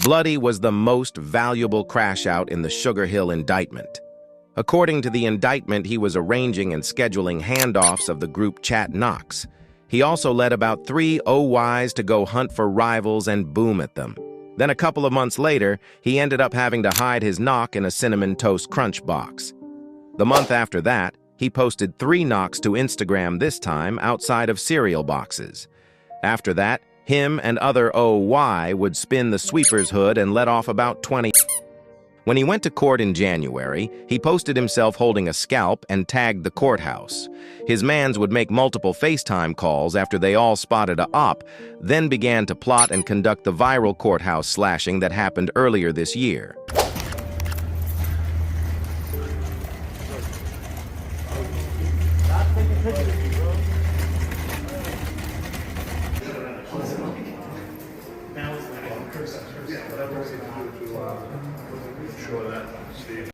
Bloody was the most valuable crash out in the Sugar Hill indictment. According to the indictment, he was arranging and scheduling handoffs of the group chat Knox. He also led about 3 OYs to go hunt for rivals and boom at them. Then a couple of months later, he ended up having to hide his knock in a Cinnamon Toast Crunch box. The month after that, he posted 3 knocks to Instagram, this time outside of cereal boxes. After that, him and other OY would spin the sweeper's hood and let off about 20. When he went to court in January, he posted himself holding a scalp and tagged the courthouse. His mans would make multiple FaceTime calls after they all spotted a op, then began to plot and conduct the viral courthouse slashing that happened earlier this year. Sure that, Steve.